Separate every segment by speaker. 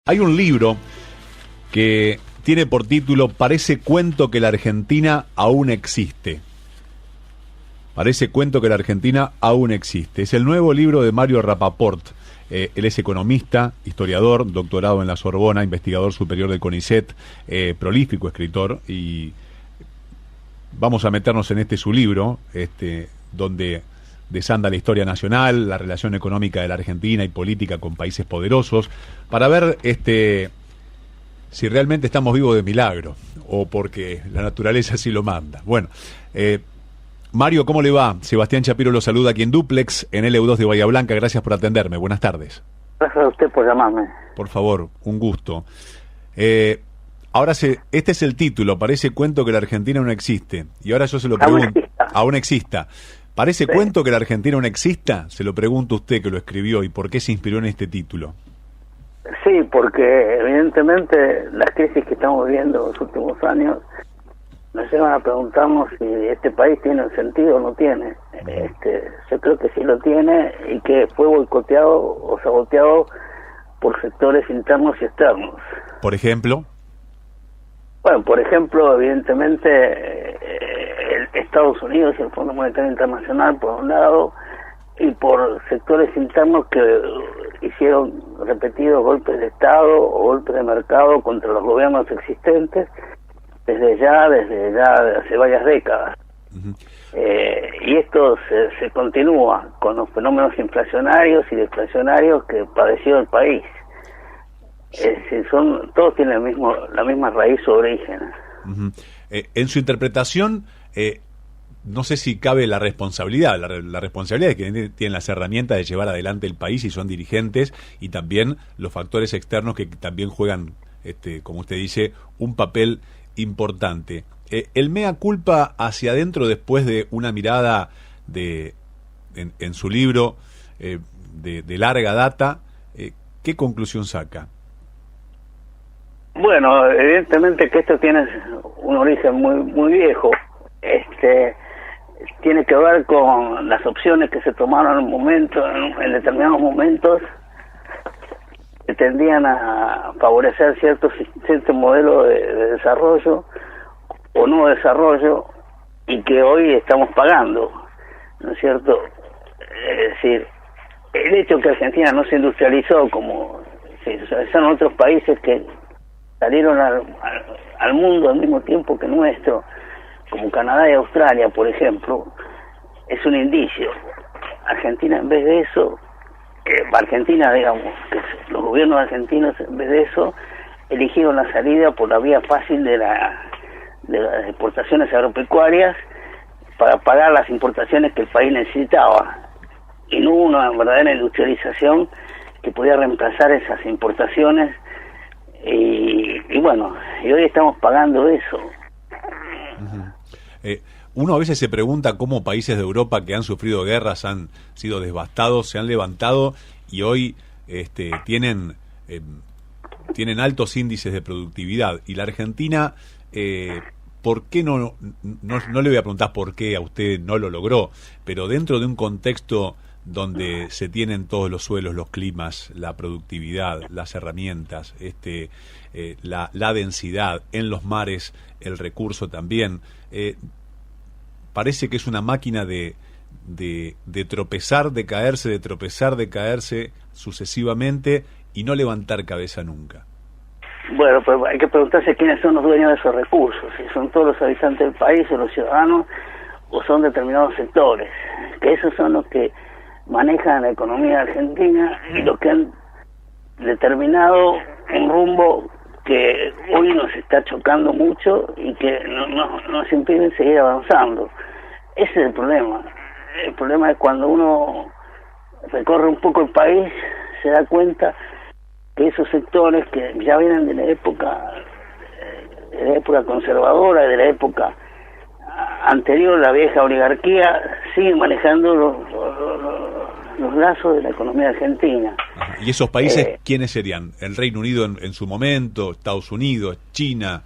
Speaker 1: Hay un libro que tiene por título Parece cuento que la Argentina aún existe. Parece cuento que la Argentina aún existe. Es el nuevo libro de Mario Rapaport. Él es economista, historiador, doctorado en la Sorbona, investigador superior del CONICET, prolífico escritor, y vamos a meternos en su libro, donde desanda la historia nacional, la relación económica de la Argentina y política con países poderosos, para ver si realmente estamos vivos de milagro o porque la naturaleza así lo manda. Bueno, Mario, ¿cómo le va? Sebastián Chapiro lo saluda aquí en Duplex, en LU2 de Bahía Blanca. Gracias por atenderme. Buenas tardes.
Speaker 2: Gracias a usted por llamarme.
Speaker 1: Por favor, un gusto. Ahora este es el título, parece cuento que la Argentina no existe. Y ahora yo se lo pregunto. Aún exista. ¿Parece cuento que la Argentina no exista? Se lo pregunto a usted que lo escribió y por qué se inspiró en este título.
Speaker 2: Sí, porque evidentemente las crisis que estamos viviendo en los últimos años nos llevan a preguntarnos si este país tiene sentido o no tiene. Yo creo que sí lo tiene y que fue boicoteado o saboteado por sectores internos y externos.
Speaker 1: ¿Por ejemplo?
Speaker 2: Bueno, por ejemplo, evidentemente Estados Unidos y el Fondo Monetario Internacional por un lado, y por sectores internos que hicieron repetidos golpes de Estado o golpes de mercado contra los gobiernos existentes desde ya hace varias décadas. Uh-huh. Y esto se continúa con los fenómenos inflacionarios y deflacionarios que padeció el país. Todos tienen la misma raíz o origen.
Speaker 1: Uh-huh. En su interpretación, no sé si cabe la responsabilidad. La responsabilidad es que tienen las herramientas de llevar adelante el país y son dirigentes, y también los factores externos que también juegan, como usted dice, un papel importante. El mea culpa hacia adentro, después de una mirada en su libro de larga data, ¿qué conclusión saca?
Speaker 2: Bueno, evidentemente que esto tiene un origen muy viejo. Tiene que ver con las opciones que se tomaron en determinados momentos, que tendían a favorecer cierto modelo de desarrollo o no desarrollo, y que hoy estamos pagando, ¿no es cierto? Es decir, el hecho que Argentina no se industrializó como se industrializaron otros países que salieron al mundo al mismo tiempo que nuestro, como Canadá y Australia, por ejemplo, es un indicio. Argentina, en vez de eso, los gobiernos argentinos, en vez de eso, eligieron la salida por la vía fácil de las exportaciones agropecuarias para pagar las importaciones que el país necesitaba. Y no hubo una verdadera industrialización que podía reemplazar esas importaciones. Y hoy estamos pagando eso.
Speaker 1: Uh-huh. Uno a veces se pregunta cómo países de Europa que han sufrido guerras, han sido devastados, se han levantado y hoy tienen altos índices de productividad. Y la Argentina, ¿por qué no le voy a preguntar por qué a usted no lo logró? Pero dentro de un contexto donde se tienen todos los suelos, los climas, la productividad, las herramientas, la densidad en los mares, el recurso también, parece que es una máquina de tropezar, de caerse sucesivamente y no levantar cabeza nunca.
Speaker 2: Bueno, pues hay que preguntarse quiénes son los dueños de esos recursos, si son todos los habitantes del país o los ciudadanos, o son determinados sectores, que esos son los que manejan la economía argentina y los que han determinado un rumbo que hoy nos está chocando mucho y que nos impiden seguir avanzando. Ese es el problema. El problema es cuando uno recorre un poco el país, se da cuenta que esos sectores que ya vienen de la época conservadora, de la época anterior, la vieja oligarquía, siguen manejando los lazos de la economía argentina.
Speaker 1: ¿Y esos países quiénes serían? ¿El Reino Unido en su momento, Estados Unidos, China?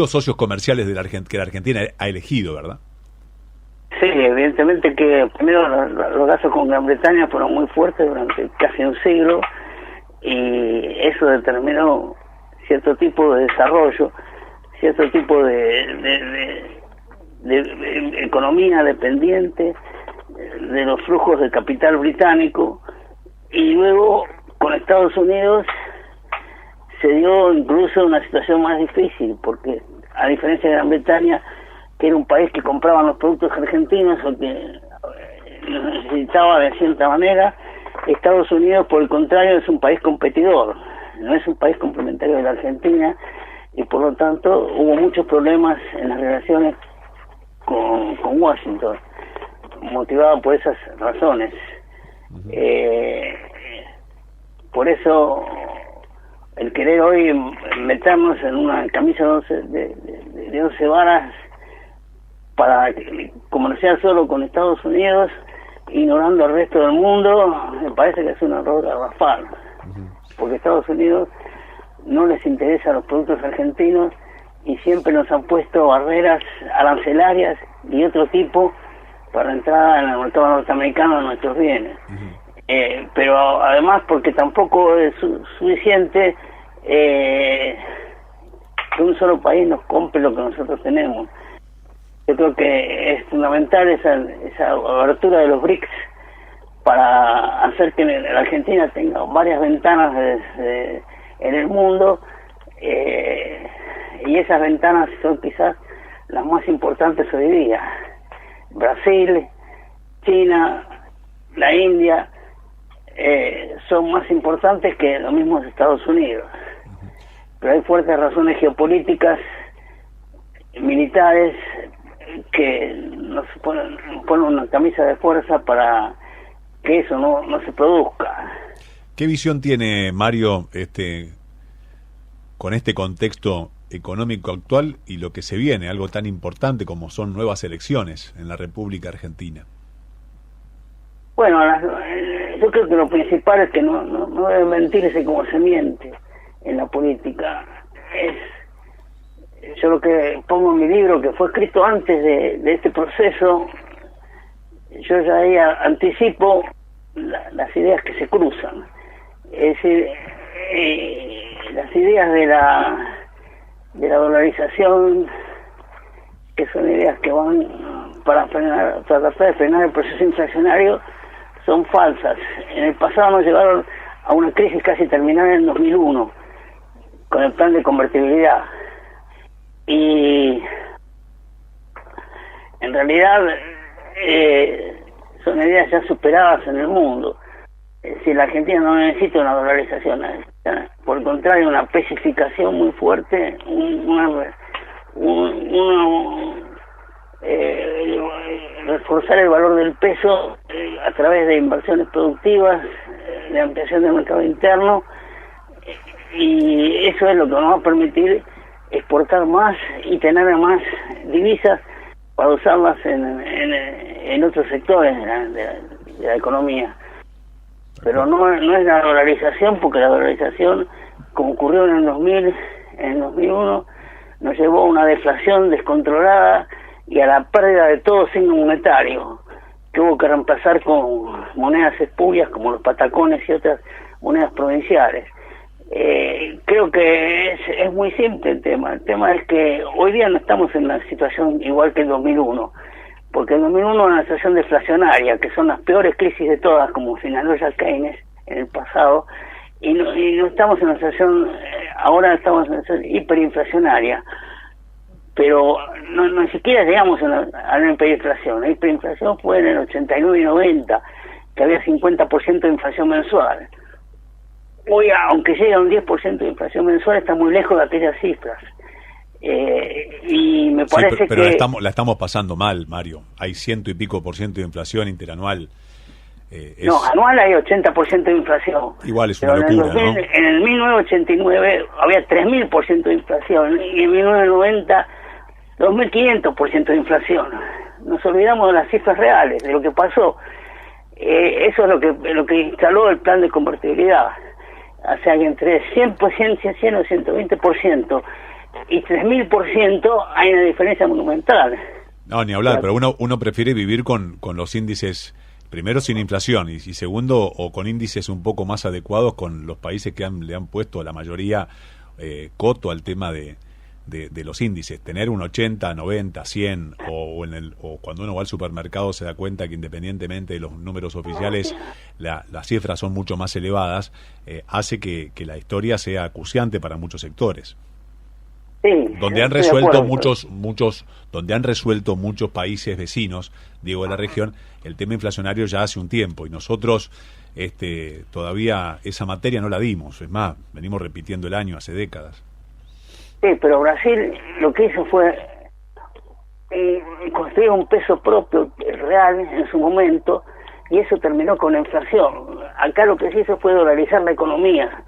Speaker 1: Socios comerciales que la Argentina ha elegido, ¿verdad?
Speaker 2: Sí, evidentemente que primero los lazos con Gran Bretaña fueron muy fuertes durante casi un siglo, y eso determinó cierto tipo de desarrollo, cierto tipo de economía dependiente de los flujos de capital británico, y luego con Estados Unidos se dio incluso una situación más difícil, porque a diferencia de Gran Bretaña, que era un país que compraban los productos argentinos o que los necesitaba de cierta manera, Estados Unidos, por el contrario, es un país competidor, no es un país complementario de la Argentina, y por lo tanto hubo muchos problemas en las relaciones con Washington, motivado por esas razones. Por eso el querer hoy meternos en una camisa de 12 varas para comerciar solo con Estados Unidos, ignorando al resto del mundo, me parece que es un error garrafal, porque Estados Unidos no les interesa los productos argentinos y siempre nos han puesto barreras arancelarias y otro tipo para entrar en el mercado norteamericano de nuestros bienes. Pero además porque tampoco es suficiente que un solo país nos compre lo que nosotros tenemos. Yo creo que es fundamental esa abertura de los BRICS para hacer que la Argentina tenga varias ventanas en el mundo, y esas ventanas son quizás las más importantes hoy día. Brasil, China, la India son más importantes que los mismos Estados Unidos, pero hay fuertes razones geopolíticas, militares, que nos ponen una camisa de fuerza para que eso no se produzca.
Speaker 1: ¿Qué visión tiene Mario con este contexto económico actual y lo que se viene, algo tan importante como son nuevas elecciones en la República Argentina?
Speaker 2: Bueno, yo creo que lo principal es que no debe mentirse como se miente en la política. Yo lo que pongo en mi libro, que fue escrito antes de este proceso, yo ya ahí anticipo las ideas que se cruzan. Es decir, las ideas de la dolarización, que son ideas que van para tratar de frenar el proceso inflacionario, son falsas. En el pasado nos llevaron a una crisis casi terminada en 2001 con el plan de convertibilidad, y en realidad son ideas ya superadas en el mundo. Es decir, la Argentina no necesita una dolarización, por el contrario, una especificación muy fuerte, reforzar el valor del peso a través de inversiones productivas, de ampliación del mercado interno, y eso es lo que nos va a permitir exportar más y tener más divisas para usarlas en otros sectores de la economía. Pero no es la dolarización, porque la dolarización, como ocurrió en el 2000, en el 2001, nos llevó a una deflación descontrolada y a la pérdida de todo signo monetario, que hubo que reemplazar con monedas espurias como los patacones y otras monedas provinciales. Creo que es muy simple el tema. El tema es que hoy día no estamos en una situación igual que el 2001, porque el 2001 era una situación deflacionaria, que son las peores crisis de todas, como señaló Jack Keynes en el pasado, y no estamos en una situación, ahora estamos en una situación hiperinflacionaria, pero no ni siquiera llegamos a la hiperinflación. La hiperinflación fue en el 89 y 90, que había 50% de inflación mensual. Hoy, aunque llegue a un 10% de inflación mensual, está muy lejos de aquellas cifras. Y me parece
Speaker 1: pero
Speaker 2: que...
Speaker 1: la estamos pasando mal, Mario. Hay 100 y pico % de inflación interanual.
Speaker 2: No, anual hay 80% de inflación.
Speaker 1: Igual es una locura, ¿no?
Speaker 2: En el 1989 había 3.000% de inflación, y en 1990 2.500% de inflación. Nos olvidamos de las cifras reales, de lo que pasó. Eso es lo que instaló el plan de convertibilidad. O sea que entre 100%, 100 o 120% y 3.000% hay una diferencia monumental.
Speaker 1: No, ni hablar, pero uno prefiere vivir con los índices primero sin inflación y segundo o con índices un poco más adecuados con los países que le han puesto la mayoría coto al tema de los índices. Tener un 80, 90, 100 o cuando uno va al supermercado se da cuenta que independientemente de los números oficiales las cifras son mucho más elevadas, hace que la historia sea acuciante para muchos sectores.
Speaker 2: Sí,
Speaker 1: donde han resuelto donde han resuelto muchos países vecinos, digo, de la región, el tema inflacionario ya hace un tiempo y nosotros todavía esa materia no la dimos, es más, venimos repitiendo el año hace décadas.
Speaker 2: Sí, pero Brasil lo que hizo fue construir un peso propio real en su momento y eso terminó con la inflación. Acá lo que se hizo fue dolarizar la economía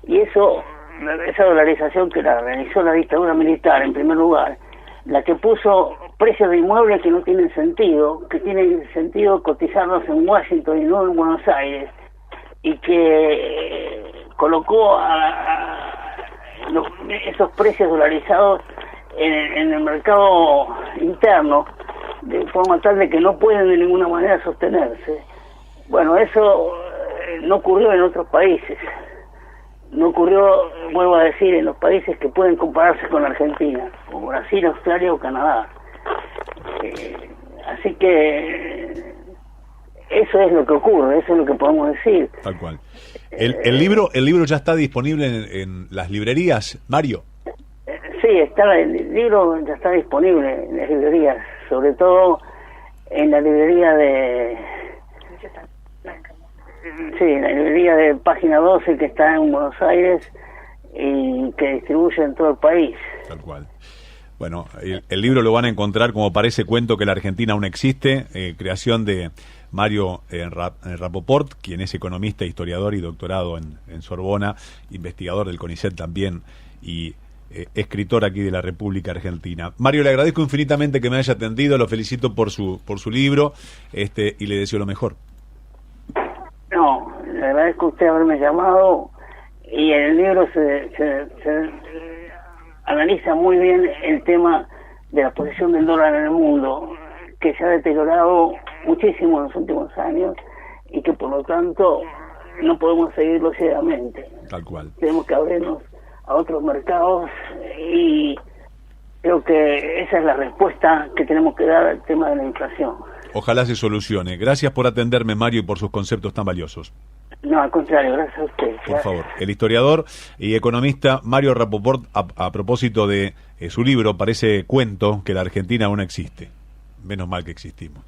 Speaker 2: y esa dolarización que la realizó la dictadura militar en primer lugar, la que puso precios de inmuebles que no tienen sentido, que tienen sentido cotizarlos en Washington y no en Buenos Aires, y que colocó esos precios dolarizados en el mercado interno de forma tal de que no pueden de ninguna manera sostenerse. Bueno, eso no ocurrió en otros países. No ocurrió, vuelvo a decir, en los países que pueden compararse con Argentina, como Brasil, Australia o Canadá. Así que eso es lo que ocurre, eso es lo que podemos decir.
Speaker 1: Tal cual. El libro ya está disponible en las librerías, Mario.
Speaker 2: Sí, el libro ya está disponible en las librerías, sobre todo en la librería de... Sí, la librería de Página 12 que está en Buenos Aires y que distribuye en todo el país. Tal
Speaker 1: cual. Bueno, el libro lo van a encontrar como Parece cuento que la Argentina aún existe, creación de Mario Rapoport, quien es economista, historiador y doctorado en Sorbona, investigador del CONICET también y escritor aquí de la República Argentina. Mario, le agradezco infinitamente que me haya atendido, lo felicito por su libro y le deseo lo mejor.
Speaker 2: No, le agradezco a usted haberme llamado y en el libro se analiza muy bien el tema de la posición del dólar en el mundo, que se ha deteriorado muchísimo en los últimos años y que por lo tanto no podemos seguirlo ciegamente.
Speaker 1: Tal cual.
Speaker 2: Tenemos que abrirnos a otros mercados y creo que esa es la respuesta que tenemos que dar al tema de la inflación.
Speaker 1: Ojalá se solucione. Gracias por atenderme, Mario, y por sus conceptos tan valiosos.
Speaker 2: No, al contrario, gracias a usted.
Speaker 1: Por favor. El historiador y economista Mario Rapoport, a propósito de su libro, Parece cuento que la Argentina aún existe. Menos mal que existimos.